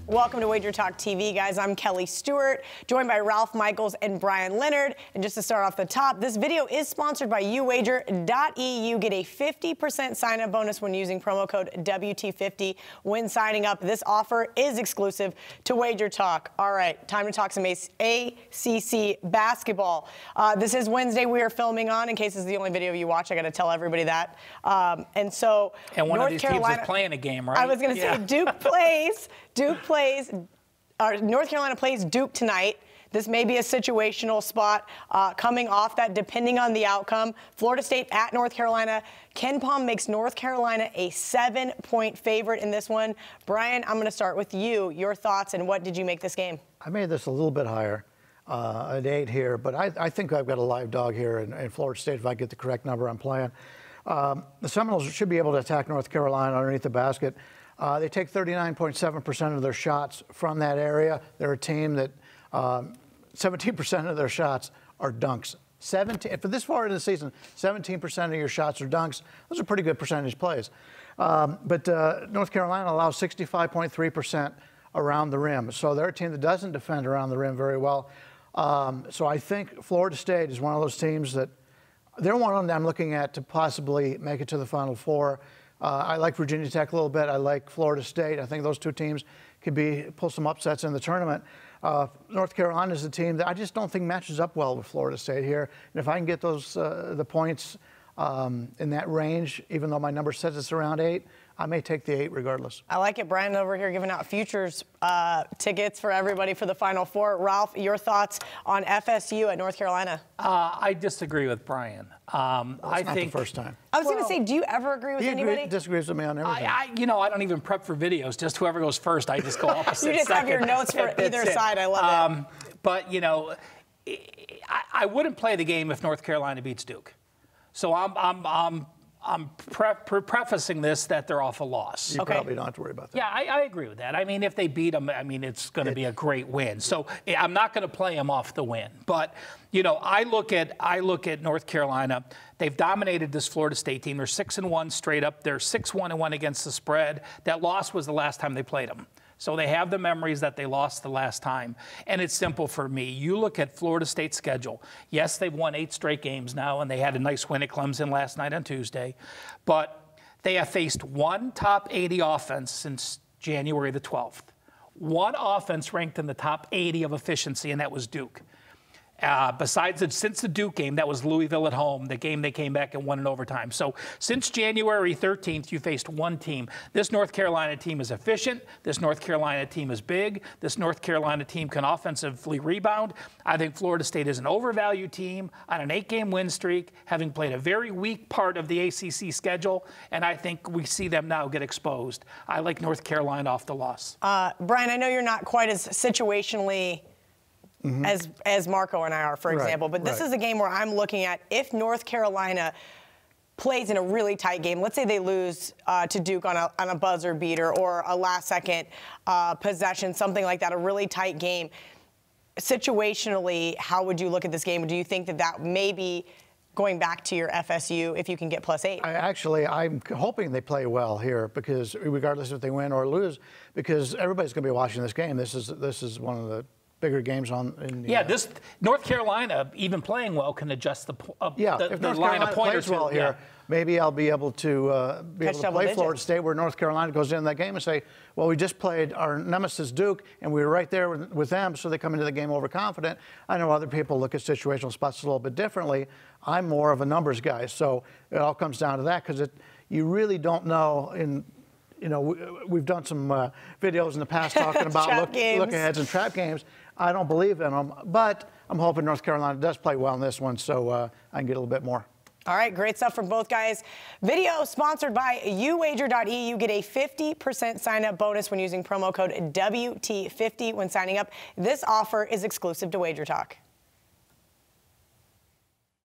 Welcome to WagerTalk TV, guys. I'm Kelly Stewart, joined by Ralph Michaels and Brian Leonard. And just to start off the top, this video is sponsored by YouWager.eu. Get a 50% sign-up bonus when using promo code WT50 when signing up. This offer is exclusive to WagerTalk. All right, time to talk some ACC basketball. This is Wednesday we are filming on. In case this is the only video you watch, I got to tell everybody that. And one of these teams is playing a game, right? I was going to say Duke plays. North Carolina plays Duke tonight. This may be a situational spot coming off that, depending on the outcome. Florida State at North Carolina. Ken Palm makes North Carolina a 7-point favorite in this one. Brian, I'm going to start with you. Your thoughts, and what did you make this game? I made this a little bit higher, at 8 here, but I think I've got a live dog here in Florida State if I get the correct number I'm playing. The Seminoles should be able to attack North Carolina underneath the basket. They take 39.7% of their shots from that area. They're a team that 17% of their shots are dunks. For this far in the season, 17% of your shots are dunks. Those are pretty good percentage plays. But North Carolina allows 65.3% around the rim. So they're a team that doesn't defend around the rim very well. So I think Florida State is one of those teams that they're one of them I'm looking at to possibly make it to the Final Four. I like Virginia Tech a little bit. I like Florida State. I think those two teams could pull some upsets in the tournament. North Carolina is a team that I just don't think matches up well with Florida State here. And if I can get those the points in that range, even though my number says it's around 8, I may take the 8 regardless. I like it. Brian over here giving out futures tickets for everybody for the Final Four. Ralph, your thoughts on FSU at North Carolina? I disagree with Brian. I think the first time. I was going to say, do you ever agree with anybody? He disagrees with me on everything. I don't even prep for videos. Just whoever goes first, I just go opposite. You just have your notes for either side. I love it. But, I wouldn't play the game if North Carolina beats Duke. So I'm prefacing this that they're off a loss. You probably don't have to worry about that. Yeah, I agree with that. I mean, if they beat them, I mean, it's going to be a great win. So I'm not going to play them off the win. But, I look at North Carolina. They've dominated this Florida State team. They're 6-1 straight up. They're 6-1-1 against the spread. That loss was the last time they played them. So they have the memories that they lost the last time. And it's simple for me. You look at Florida State's schedule. Yes, they've won 8 straight games now, and they had a nice win at Clemson last night on Tuesday. But they have faced one top 80 offense since January the 12th. One offense ranked in the top 80 of efficiency, and that was Duke. Since the Duke game, that was Louisville at home, the game they came back and won in overtime. So since January 13th, you faced one team. This North Carolina team is efficient. This North Carolina team is big. This North Carolina team can offensively rebound. I think Florida State is an overvalued team on an 8-game win streak, having played a very weak part of the ACC schedule, and I think we see them now get exposed. I like North Carolina off the loss. Brian, I know you're not quite as situationally as Marco and I are, for example. But this is a game where I'm looking at if North Carolina plays in a really tight game. Let's say they lose to Duke on a buzzer beater or a last-second possession, something like that, a really tight game. Situationally, how would you look at this game? Do you think that may be going back to your FSU if you can get +8? I'm hoping they play well here, because regardless if they win or lose, because everybody's going to be watching this game. This is one of the bigger games this North Carolina, even playing well, can adjust the if North line Carolina of pointers plays well here. Maybe I'll be able to play Florida State, where North Carolina goes in that game and say, well, we just played our nemesis Duke, and we were right there with them, so they come into the game overconfident. I know other people look at situational spots a little bit differently. I'm more of a numbers guy, so it all comes down to that, because you really don't know. We've done some videos in the past talking about look aheads and trap games. I don't believe in them, but I'm hoping North Carolina does play well in this one, so I can get a little bit more. All right, great stuff from both guys. Video sponsored by YouWager.eu. Get a 50% sign-up bonus when using promo code WT50 when signing up. This offer is exclusive to WagerTalk.